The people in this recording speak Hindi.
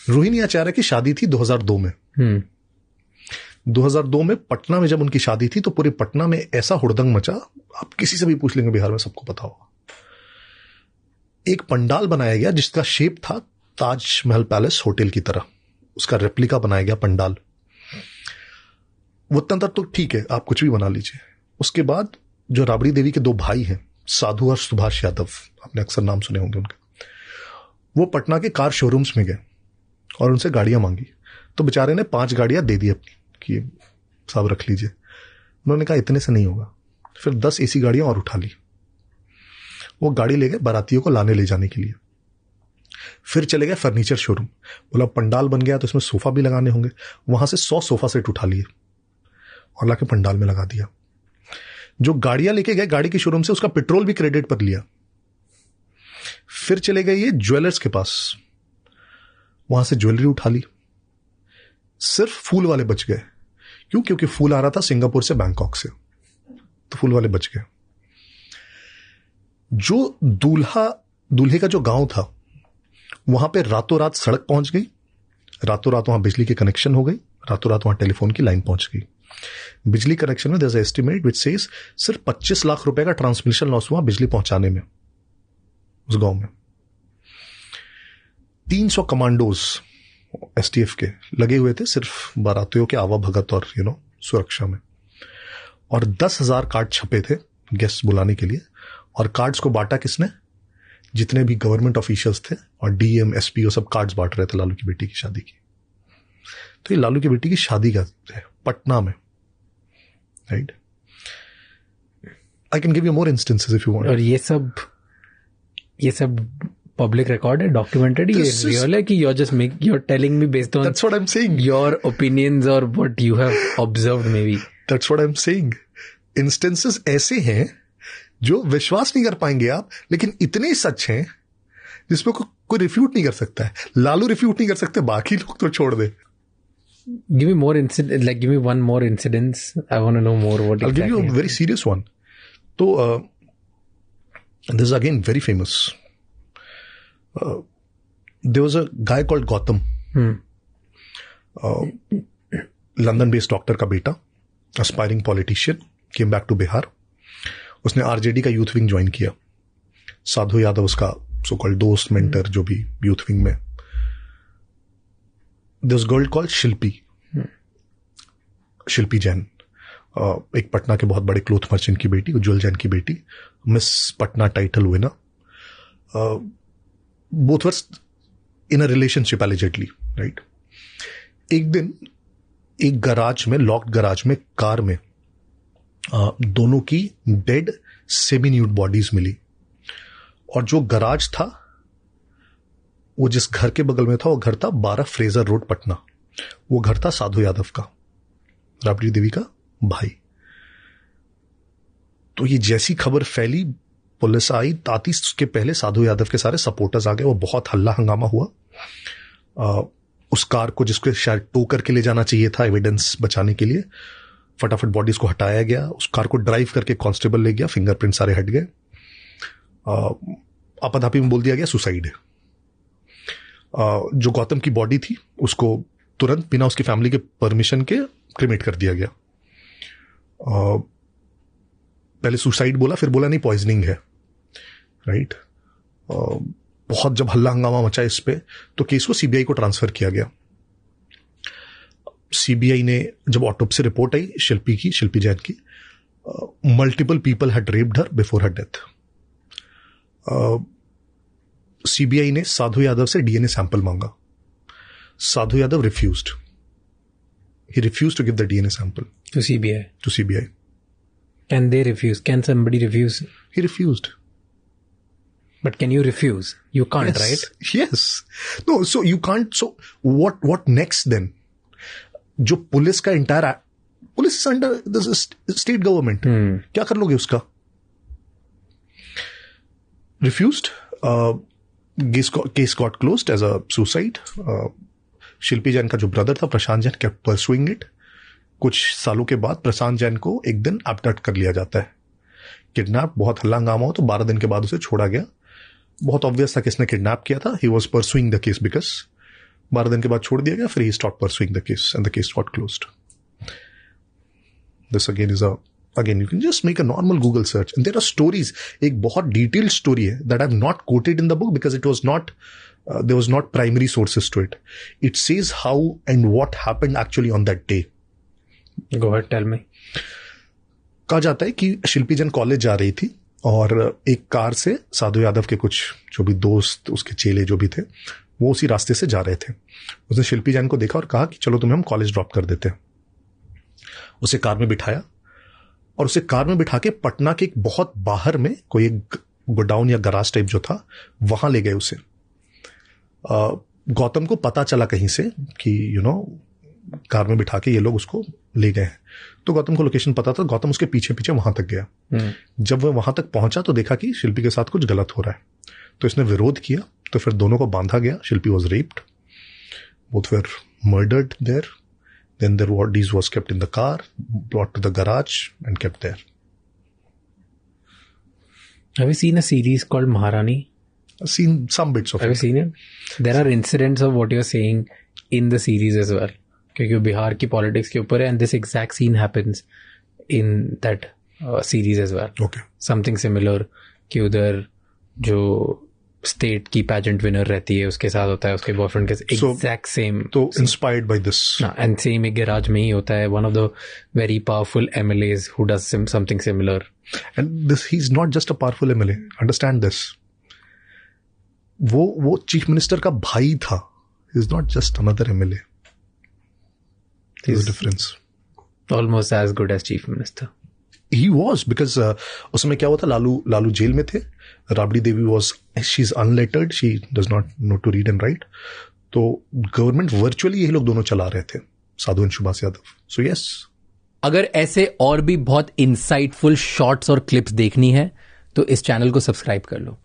रोहिणी आचार्य की शादी थी 2002 में। 2002 में पटना में जब उनकी शादी थी तो पूरे पटना में ऐसा हुड़दंग मचा, आप किसी से भी पूछ लेंगे बिहार में सबको पता होगा। एक पंडाल बनाया गया जिसका शेप था ताजमहल पैलेस होटल की तरह, उसका रेप्लिका बनाया गया पंडाल। वो तंत्र तो ठीक है, आप कुछ भी बना लीजिए। उसके बाद जो राबड़ी देवी के 2 भाई हैं, साधु और सुभाष यादव, आपने अक्सर नाम सुने होंगे उनके, वो पटना के कार शोरूम्स में गए और उनसे गाड़ियां मांगी। तो बेचारे ने 5 गाड़ियां दे दी अपनी कि साहब रख लीजिए। उन्होंने कहा इतने से नहीं होगा। फिर 10 एसी गाड़ियां और उठा ली। वो गाड़ी ले गए बारातियों को लाने ले जाने के लिए। फिर चले गए फर्नीचर शोरूम, बोला पंडाल बन गया तो इसमें सोफा भी लगाने होंगे। वहां से 100 सोफा सेट उठा लिए और लाके पंडाल में लगा दिया। जो गाड़ियां लेके गए गाड़ी के शोरूम से, उसका पेट्रोल भी क्रेडिट पर लिया। फिर चले गए ये ज्वेलर्स के पास, वहां से ज्वेलरी उठा ली। सिर्फ फूल वाले बच गए। क्यों? क्योंकि फूल आ रहा था सिंगापुर से, बैंकॉक से, तो फूल वाले बच गए। जो दूल्हे का जो गांव था, वहां पे रातों रात सड़क पहुंच गई, रातों रात वहां बिजली की कनेक्शन हो गई, रातों रात वहां टेलीफोन की लाइन पहुंच गई। बिजली कनेक्शन में there is estimate which says सिर्फ 25 लाख रुपए का ट्रांसमिशन लॉस हुआ बिजली पहुंचाने में उस गांव में। 300 कमांडोज एसटीएफ के लगे हुए थे सिर्फ बारातियों के आवाभगत और सुरक्षा में। और 10,000 कार्ड छपे थे गेस्ट बुलाने के लिए। और कार्ड्स को बांटा किसने? जितने भी गवर्नमेंट ऑफिशियल्स थे और डीएम एसपी, वो सब कार्ड्स बांट रहे थे लालू की बेटी की शादी की। तो ये लालू की बेटी की शादी का है पटना में, right? I can give you more instances if you want. और ये सब पब्लिक रिकॉर्ड है, डॉक्यूमेंटेड, ये रियल है कि you're telling me based on That's what I'm saying. your opinions or what you have observed maybe. That's what I'm saying. Instances ऐसे हैं जो विश्वास नहीं कर पाएंगे आप, लेकिन इतने सच हैं जिसमें कोई रिफ्यूट नहीं कर सकता है। लालू रिफ्यूट नहीं कर सकते, बाकी लोग तो छोड़ दे। Give me more incident, like give me one more incidence. I want to know more what I'll exactly give you a very serious one. So, this is again very famous. There was a guy called Gautam. London-based doctor का बेटा, aspiring politician, came back to Bihar. उसने आरजेडी का यूथ विंग ज्वाइन किया। साधु यादव उसका सो कॉल्ड दोस्त, मेंटर, जो भी यूथ विंग में। दिस गर्ल कॉल्ड शिल्पी जैन, एक पटना के बहुत बड़े क्लोथ मर्चेंट की बेटी, उज्जवल जैन की बेटी, miss Patna title winner. Both were in a relationship allegedly, right? एक दिन एक गराज में, लॉक्ड गराज में, कार में दोनों की डेड सेमी न्यूड बॉडीज मिली। और जो गराज था, वो जिस घर के बगल में था, वो घर था 12 फ्रेजर रोड पटना। वो घर था साधु यादव का, राबड़ी देवी का भाई। तो ये जैसी खबर फैली, पुलिस आई, ताती उसके पहले साधु यादव के सारे सपोर्टर्स आ गए। वो बहुत हल्ला हंगामा हुआ। उस कार को, जिसको शायद टो करके ले जाना चाहिए था एविडेंस बचाने के लिए, फटाफट बॉडीज को हटाया गया। उस कार को ड्राइव करके कांस्टेबल ले गया, फिंगरप्रिंट सारे हट गए। आपाधापी में बोल दिया गया सुसाइड है। जो गौतम की बॉडी थी उसको तुरंत बिना उसकी फैमिली के परमिशन के क्रिमेट कर दिया गया। पहले सुसाइड बोला, फिर बोला नहीं पॉइजनिंग है, राइट? बहुत जब हल्ला हंगामा मचा इस पे, तो केस को सीबीआई को ट्रांसफर किया गया। सीबीआई ने जब ऑटोप्सी रिपोर्ट आई शिल्पी जैन की, multiple people had raped her before her death. CBI ने साधु यादव से डीएनए सैंपल मांगा। Sadhu Yadav refused. He refused to give the DNA sample to CBI. To CBI. Can they refuse? Can somebody refuse? He refused. But can you refuse? You can't, yes. right? Yes. No, so you can't. So what next then? जो पुलिस का entire, police is under the state government, क्या कर लोगे उसका? Refused. Case got closed as a suicide. Shilpi Jain का जो ब्रदर था Prashant Jain kept pursuing it. कुछ सालों के बाद प्रशांत जैन को एक दिन एब्डक्ट कर लिया जाता है, किडनैप। बहुत हल्ला हंगामा हो तो 12 दिन के बाद उसे छोड़ा गया। बहुत ऑब्वियस था किसने किडनैप किया था। He was pursuing the case because 12 दिन के बाद छोड़ दिया गया, फिर he stop pursuing the case and the case got closed. This again is again you can just make a normal Google search and there are stories. एक बहुत detailed story है that I've not quoted in the book because it was not there was not primary sources to it. It says how and what happened actually on that day. Go ahead, tell me. कहा जाता है कि शिल्पी जैन कॉलेज जा रही थी और एक कार से साधु यादव के कुछ जो भी दोस्त, उसके चेले जो भी थे, वो उसी रास्ते से जा रहे थे. उसने शिल्पी जैन को देखा और कहा कि चलो तुम्हें हम कॉलेज ड्रॉप कर देते हैं. उसे कार में बिठाया और उसे कार में बिठा के पटना के एक बहुत बाहर में कोई एक गोडाउन या गराज टाइप जो था वहां ले गए उसे. गौतम को पता चला कहीं से कि कार में बिठा के ये लोग उसको ले गए हैं, तो गौतम को लोकेशन पता था. गौतम उसके पीछे पीछे वहां तक गया. जब वह वहां तक पहुंचा तो देखा कि शिल्पी के साथ कुछ गलत हो रहा है, तो इसने विरोध किया. तो फिर दोनों को बांधा गया. Shilpi was raped, both were murdered there. Then their bodies was kept in the car, brought to the garage and kept there. Have you seen a series called Maharani? I've seen some bits of it. Have you seen it? There are incidents of what you're saying in the series as well. क्योंकि बिहार की politics के ऊपर है and this exact scene happens in that series as well. Okay. Something similar कि उधर जो स्टेट की पैजेंट विनर रहती है उसके साथ होता है उसके बॉयफ्रेंड के एग्जैक्ट सेम. तो inspired by this and same एक गैराज में ही होता है. One of the very powerful MLAs who does something similar. And this he is not just a powerful MLA, understand this. वो चीफ मिनिस्टर का भाई था. He is not just another MLA. There is difference. Almost as good as chief minister. He was because उसमें क्या हुआ था, लालू जेल में थे. Rabri Devi was she is unlettered, she does not know to read and write. तो गवर्नमेंट वर्चुअली यही लोग दोनों चला रहे थे, Sadhu and Subhash Yadav. So yes. अगर ऐसे और भी बहुत इंसाइटफुल शॉर्ट्स और क्लिप्स देखनी है तो इस चैनल को सब्सक्राइब कर लो.